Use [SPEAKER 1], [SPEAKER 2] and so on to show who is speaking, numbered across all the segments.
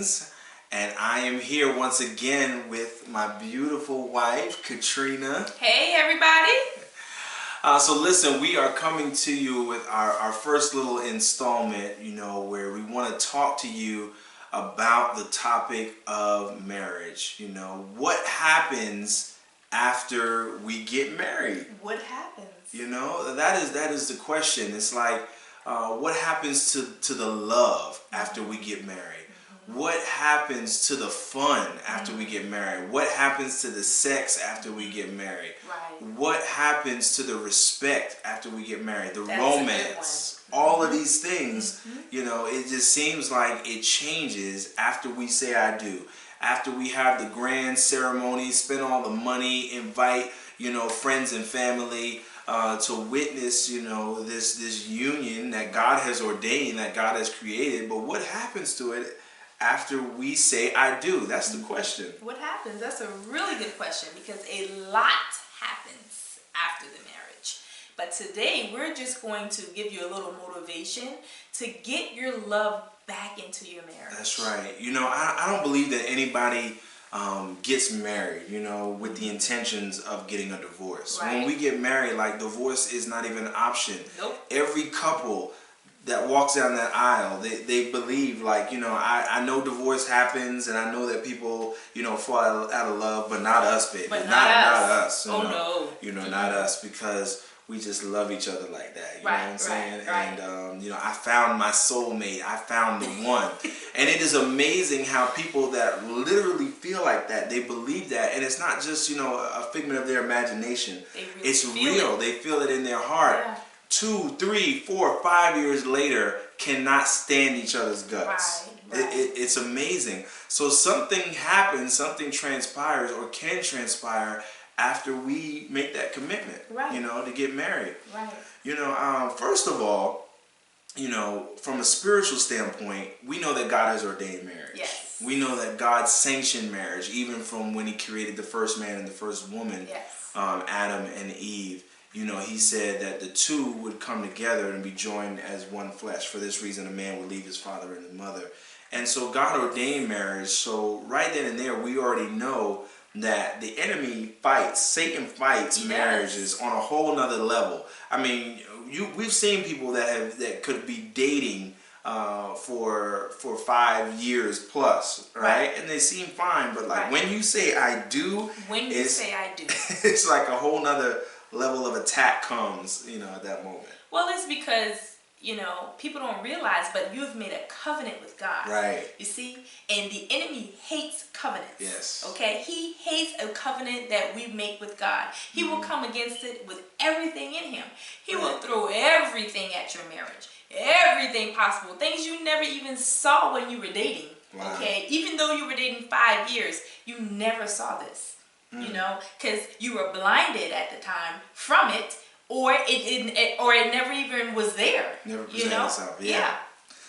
[SPEAKER 1] friends, and I am here once again with my beautiful wife, Katrina.
[SPEAKER 2] Hey, everybody.
[SPEAKER 1] So listen, we are coming to you with our first little installment, where we want to talk to you about the topic of marriage. What happens after we get married?
[SPEAKER 2] What happens?
[SPEAKER 1] That is the question. It's like, what happens to the love after we get married? What happens to the fun after we get married? What happens to the sex after we get married?
[SPEAKER 2] Right.
[SPEAKER 1] What happens to the respect after we get married? The
[SPEAKER 2] That's
[SPEAKER 1] romance, all of these things, it just seems like it changes after we say I do. After we have the grand ceremony, spend all the money, invite, friends and family to witness, this union that God has ordained, that God has created. But what happens to it after we say I do? That's the question.
[SPEAKER 2] What happens? That's a really good question, because a lot happens after the marriage. But today we're just going to give you a little motivation to get your love back into your marriage.
[SPEAKER 1] That's right. I don't believe that anybody gets married, with the intentions of getting a divorce.
[SPEAKER 2] Right.
[SPEAKER 1] When we get married, divorce is not even an option.
[SPEAKER 2] Nope.
[SPEAKER 1] Every couple that walks down that aisle, they believe, I know divorce happens, and I know that people, fall out of love, but not us, baby.
[SPEAKER 2] But
[SPEAKER 1] not us.
[SPEAKER 2] Oh, no.
[SPEAKER 1] Not us, because we just love each other like that. You know what I'm saying?
[SPEAKER 2] Right.
[SPEAKER 1] And, I found my soulmate. I found the one. And it is amazing how people that literally feel like that, they believe that. And it's not just, a figment of their imagination. It's real. They feel it in their heart.
[SPEAKER 2] Yeah.
[SPEAKER 1] 2, 3, 4, 5 years later, cannot stand each other's guts.
[SPEAKER 2] Right.
[SPEAKER 1] It's amazing. So something happens, something transpires or can transpire after we make that commitment, to get married.
[SPEAKER 2] Right.
[SPEAKER 1] First of all, from a spiritual standpoint, we know that God has ordained marriage.
[SPEAKER 2] Yes.
[SPEAKER 1] We know that God sanctioned marriage, even from when he created the first man and the first woman,
[SPEAKER 2] Yes.
[SPEAKER 1] Adam and Eve. He said that the two would come together and be joined as one flesh. For this reason, a man would leave his father and his mother. And so God ordained marriage. So right then and there, we already know that the enemy fights, Satan fights marriages on a whole nother level. I mean, we've seen people that could be dating for 5 years plus, right? And they seem fine, but when you say I do, it's like a whole nother level of attack comes, at that moment.
[SPEAKER 2] Well, it's because, people don't realize, but you've made a covenant with God.
[SPEAKER 1] Right.
[SPEAKER 2] You see? And the enemy hates covenants.
[SPEAKER 1] Yes.
[SPEAKER 2] Okay? He hates a covenant that we make with God. He will come against it with everything in him. He will throw everything at your marriage. Everything possible. Things you never even saw when you were dating. Wow. Okay? Even though you were dating 5 years, you never saw this. Because you were blinded at the time from it, or it never even was there.
[SPEAKER 1] Never presented itself. Yeah.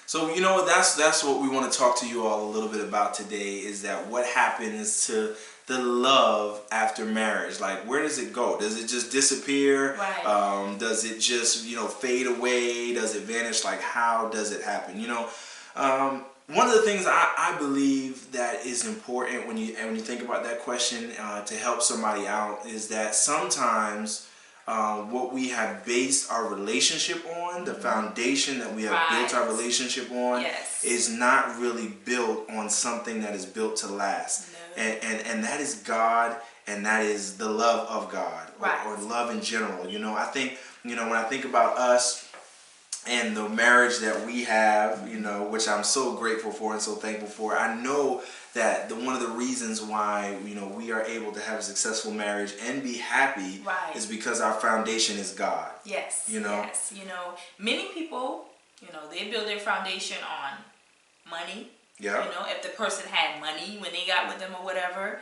[SPEAKER 1] So that's what we want to talk to you all a little bit about today, is that what happens to the love after marriage. Where does it go? Does it just disappear?
[SPEAKER 2] Right.
[SPEAKER 1] Does it just fade away? Does it vanish? How does it happen? One of the things I believe that is important when you think about that question to help somebody out is that sometimes what we have based our relationship on, the foundation that we have built our relationship on, is not really built on something that is built to last. No. And that is God, and that is the love of God, or love in general. I think, when I think about us and the marriage that we have, which I'm so grateful for and so thankful for, I know that one of the reasons why, we are able to have a successful marriage and be happy is because our foundation is God.
[SPEAKER 2] Yes. Yes. Many people, they build their foundation on money. Yeah. If the person had money when they got with them or whatever,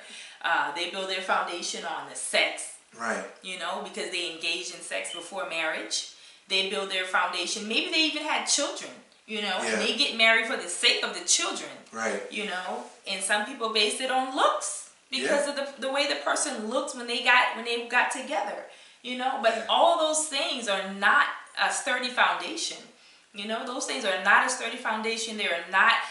[SPEAKER 2] they build their foundation on the sex.
[SPEAKER 1] Right.
[SPEAKER 2] Because they engaged in sex before marriage. They build their foundation. Maybe they even had children, and they get married for the sake of the children. Right. And some people base it on looks because of the way the person looks when they got together. But all those things are not a sturdy foundation. You know, those things are not a sturdy foundation.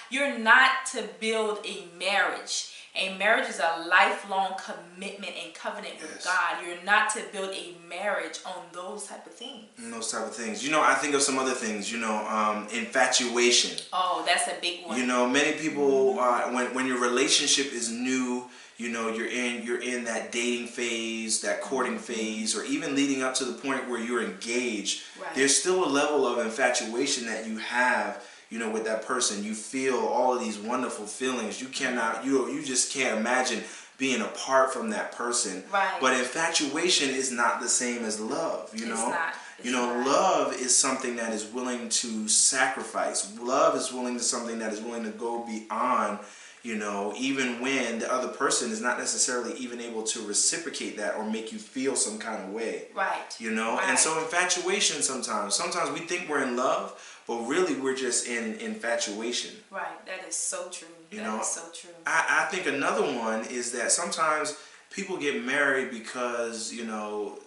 [SPEAKER 2] You're not to build a marriage. A marriage is a lifelong commitment and covenant with God. You're not to build a marriage on those type of things.
[SPEAKER 1] Those type of things. You know, I think of some other things. You know, infatuation.
[SPEAKER 2] Oh, that's a big one.
[SPEAKER 1] You know, many people when your relationship is new, you know, you're in that dating phase, that courting phase, or even leading up to the point where you're engaged.
[SPEAKER 2] Right.
[SPEAKER 1] There's still a level of infatuation that you have, you know, with that person. You feel all of these wonderful feelings. You just can't imagine being apart from that person.
[SPEAKER 2] Right.
[SPEAKER 1] But infatuation is not the same as love, you know.
[SPEAKER 2] It's not.
[SPEAKER 1] You know, love is something that is willing to sacrifice. Love is something that is willing to go beyond, you know, even when the other person is not necessarily even able to reciprocate that or make you feel some kind of way.
[SPEAKER 2] Right.
[SPEAKER 1] You know, and so infatuation sometimes we think we're in love, but really we're just in infatuation. Right.
[SPEAKER 2] That is so true. That is so true.
[SPEAKER 1] I think another one is that sometimes people get married because, you know,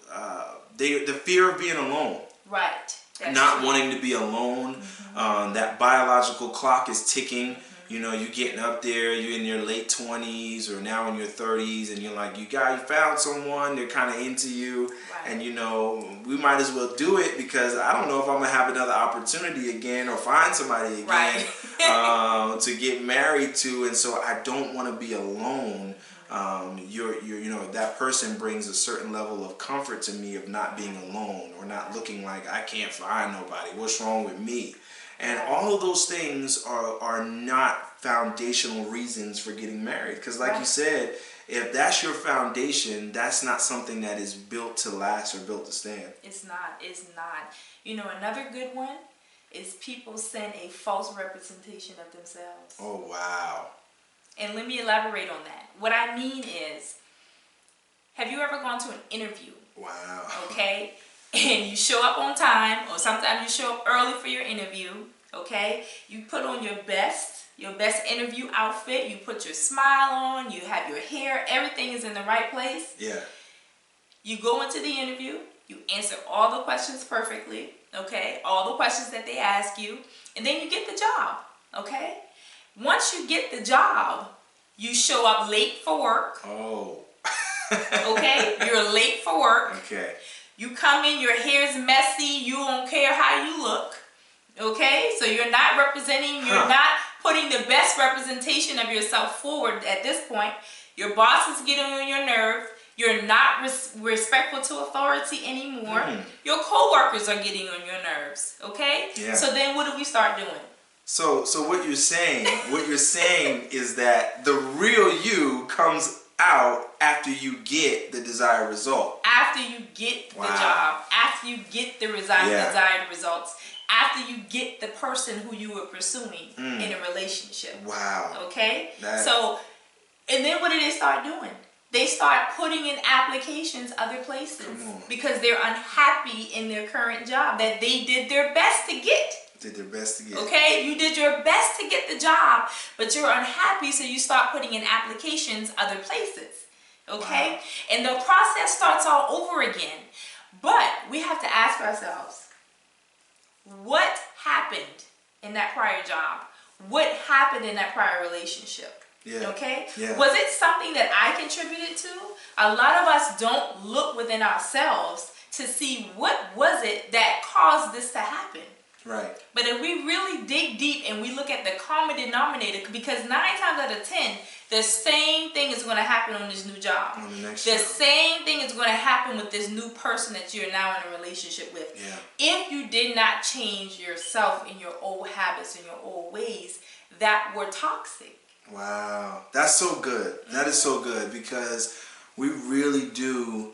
[SPEAKER 1] the fear of being alone.
[SPEAKER 2] Right.
[SPEAKER 1] Not wanting to be alone. That biological clock is ticking. You know, you're getting up there, you're in your late 20s or now in your 30s, and you're like, you found someone, they're kind of into you, and you know, we might as well do it because I don't know if I'm going to have another opportunity again or find somebody again to get married to, and so I don't want to be alone. You know, that person brings a certain level of comfort to me of not being alone or not looking like I can't find nobody. What's wrong with me? And all of those things are not foundational reasons for getting married. Because like you said, if that's your foundation, that's not something that is built to last or built to stand. It's not.
[SPEAKER 2] You know, another good one is people send a false representation of themselves.
[SPEAKER 1] Oh, wow.
[SPEAKER 2] And let me elaborate on that. What I mean is, have you ever gone to an interview?
[SPEAKER 1] Wow.
[SPEAKER 2] Okay? And you show up on time, or sometimes you show up early for your interview, okay? You put on your best interview outfit, you put your smile on, you have your hair, everything is in the right place.
[SPEAKER 1] Yeah.
[SPEAKER 2] You go into the interview, you answer all the questions perfectly, okay? All the questions that they ask you, and then you get the job, okay? Once you get the job, you show up late for work.
[SPEAKER 1] Oh.
[SPEAKER 2] Okay? You're late for work.
[SPEAKER 1] Okay.
[SPEAKER 2] You come in, your hair's messy, you don't care how you look, okay? So you're not not putting the best representation of yourself forward at this point. Your boss is getting on your nerve. You're not respectful to authority anymore. Your co-workers are getting on your nerves, okay?
[SPEAKER 1] Yeah.
[SPEAKER 2] So then what do we start doing?
[SPEAKER 1] So what you're saying is that the real you comes out after you get the desired result.
[SPEAKER 2] After you get the job, after you get the desired results, after you get the person who you were pursuing in a relationship.
[SPEAKER 1] Wow.
[SPEAKER 2] Okay? And then what do they start doing? They start putting in applications other places because they're unhappy in their current job that they did their best to get. Okay, you did your best to get the job, but you're unhappy, so you start putting in applications other places. Okay, and the process starts all over again. But we have to ask ourselves, what happened in that prior job? What happened in that prior relationship?
[SPEAKER 1] Yeah.
[SPEAKER 2] Okay?
[SPEAKER 1] Yeah.
[SPEAKER 2] Was it something that I contributed to? A lot of us don't look within ourselves to see what was it that caused this to happen.
[SPEAKER 1] Right.
[SPEAKER 2] But if we really dig deep and we look at the common denominator, because 9 times out of 10, the same thing is going to happen on this new job.
[SPEAKER 1] On the next
[SPEAKER 2] the
[SPEAKER 1] job.
[SPEAKER 2] same thing is going to happen with this new person that you're now in a relationship with.
[SPEAKER 1] Yeah.
[SPEAKER 2] If you did not change yourself in your old habits and your old ways that were toxic.
[SPEAKER 1] Wow. That's so good. That is so good, because we really do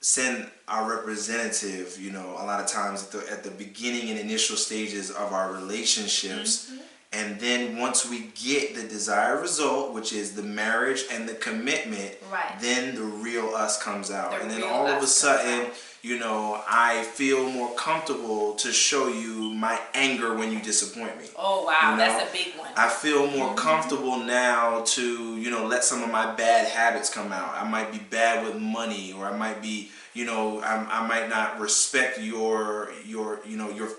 [SPEAKER 1] send our representative, you know, a lot of times at the beginning and initial stages of our relationships. And then once we get the desired result, which is the marriage and the commitment, then the real us comes out. And then all of a sudden, you know, I feel more comfortable to show you my anger when you disappoint me.
[SPEAKER 2] Oh, wow.
[SPEAKER 1] You know?
[SPEAKER 2] That's a big one.
[SPEAKER 1] I feel more comfortable now to, you know, let some of my bad habits come out. I might be bad with money, or I might be, you know, I might not respect your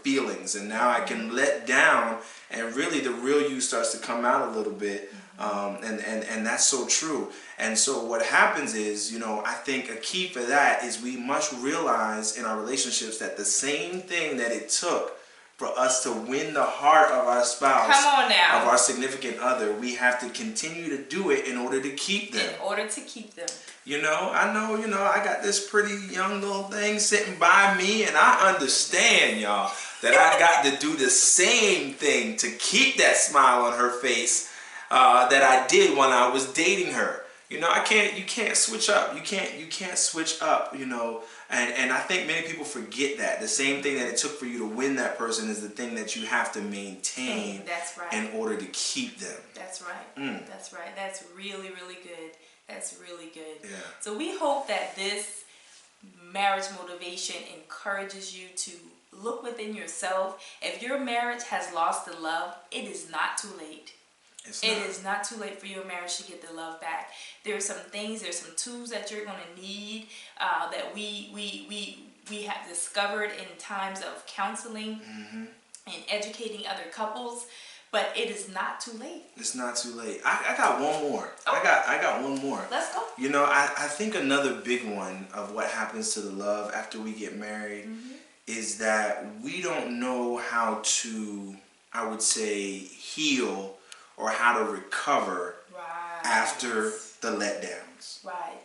[SPEAKER 1] feelings, and now I can let down, and really the real you starts to come out a little bit. And that's so true. And so what happens is, you know, I think a key for that is we must realize in our relationships that the same thing that it took for us to win the heart of our spouse,
[SPEAKER 2] come on now,
[SPEAKER 1] of our significant other, we have to continue to do it in order to keep them.
[SPEAKER 2] In order to keep them.
[SPEAKER 1] You know, I got this pretty young little thing sitting by me, and I understand, y'all, that I got to do the same thing to keep that smile on her face that I did when I was dating her. You know, you can't switch up. You can't switch up, you know. And I think many people forget that. The same thing that it took for you to win that person is the thing that you have to maintain.
[SPEAKER 2] That's right.
[SPEAKER 1] In order to keep them.
[SPEAKER 2] That's right. That's right. That's really, really good. That's really good.
[SPEAKER 1] Yeah.
[SPEAKER 2] So we hope that this marriage motivation encourages you to look within yourself. If your marriage has lost the love, it is not too late. It is not too late for your marriage to get the love back. There's some things, there's some tools that you're going to need that we have discovered in times of counseling and educating other couples. But it is not too late. It's
[SPEAKER 1] not too late. I got one more.
[SPEAKER 2] Okay.
[SPEAKER 1] I got one more.
[SPEAKER 2] Let's go.
[SPEAKER 1] You know, I think another big one of what happens to the love after we get married is that we don't know how to, I would say, heal or how to recover after the letdowns.
[SPEAKER 2] Right.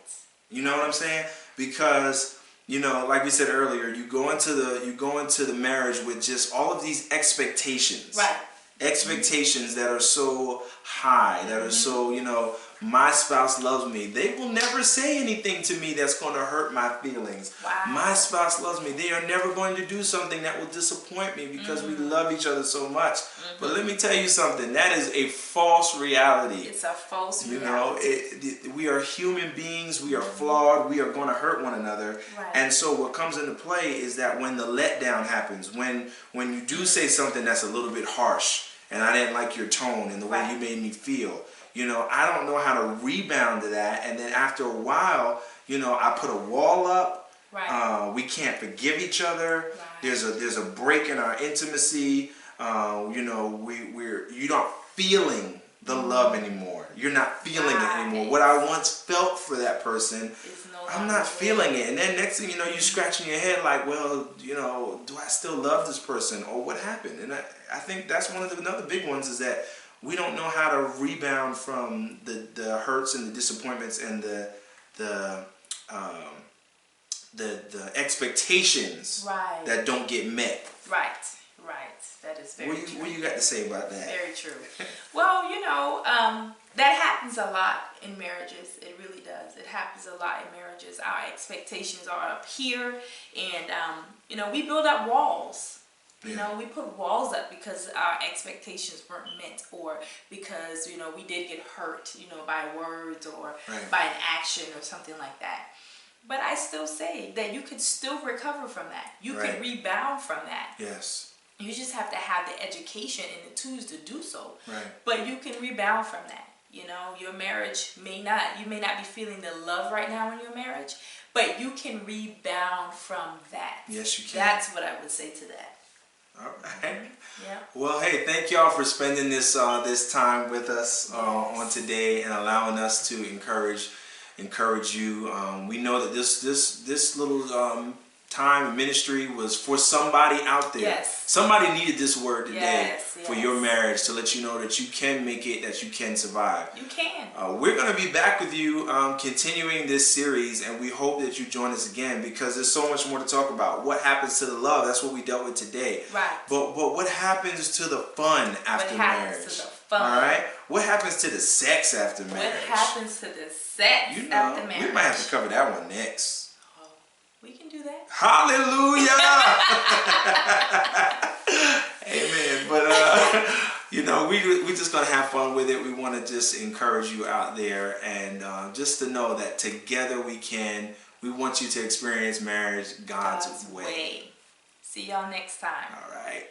[SPEAKER 1] You know what I'm saying? Because, you know, like we said earlier, you go into the marriage with just all of these expectations.
[SPEAKER 2] Right.
[SPEAKER 1] Expectations that are so high, that are so, you know, my spouse loves me. They will never say anything to me that's going to hurt my feelings.
[SPEAKER 2] Wow.
[SPEAKER 1] My spouse loves me. They are never going to do something that will disappoint me because we love each other so much. But let me tell you something. That is a false reality.
[SPEAKER 2] It's a false
[SPEAKER 1] reality. You know, we are human beings. We are flawed. We are going to hurt one another.
[SPEAKER 2] Right.
[SPEAKER 1] And so what comes into play is that when the letdown happens, when you do say something that's a little bit harsh, and I didn't like your tone and the way you made me feel, you know, I don't know how to rebound to that. And then after a while, you know, I put a wall up.
[SPEAKER 2] Right.
[SPEAKER 1] We can't forgive each other.
[SPEAKER 2] Right.
[SPEAKER 1] There's a break in our intimacy. You know, you're not feeling the love anymore. You're not feeling it anymore. What I once felt for that person, I'm not feeling it. And then next thing you know, you're scratching your head like, well, you know, do I still love this person, or what happened? And I think that's one of another big ones is that we don't know how to rebound from the hurts and the disappointments and the expectations that don't get met.
[SPEAKER 2] Right. That is very true.
[SPEAKER 1] What you got to say about that?
[SPEAKER 2] Very true. Well, you know, that happens a lot in marriages. It really does. It happens a lot in marriages. Our expectations are up here, and you know, we build up walls. You know, we put walls up because our expectations weren't met, or because, you know, we did get hurt, you know, by words or by an action or something like that. But I still say that you could still recover from that. You can rebound from that.
[SPEAKER 1] Yes.
[SPEAKER 2] You just have to have the education and the tools to do so.
[SPEAKER 1] Right.
[SPEAKER 2] But you can rebound from that. You know, your marriage you may not be feeling the love right now in your marriage, but you can rebound from that.
[SPEAKER 1] Yes, you can.
[SPEAKER 2] That's what I would say to that.
[SPEAKER 1] All right.
[SPEAKER 2] Yeah.
[SPEAKER 1] Well, hey, thank y'all for spending this time with us on today and allowing us to encourage you. We know that this little time and ministry was for somebody out there.
[SPEAKER 2] Yes.
[SPEAKER 1] Somebody needed this word today for
[SPEAKER 2] yes.
[SPEAKER 1] your marriage, to let you know that you can make it, that you can survive.
[SPEAKER 2] You can.
[SPEAKER 1] We're going to be back with you continuing this series, and we hope that you join us again, because there's so much more to talk about. What happens to the love? That's what we dealt with today.
[SPEAKER 2] Right.
[SPEAKER 1] But what happens to the fun after marriage?
[SPEAKER 2] What happens to the fun?
[SPEAKER 1] All right. What happens to the sex after marriage?
[SPEAKER 2] What happens to the sex after marriage?
[SPEAKER 1] We might have to cover that one next.
[SPEAKER 2] We can do that.
[SPEAKER 1] Hallelujah. Amen. But you know, we just gonna have fun with it. We want to just encourage you out there, and just to know that together we can. We want you to experience marriage God's way.
[SPEAKER 2] See y'all next time.
[SPEAKER 1] All right.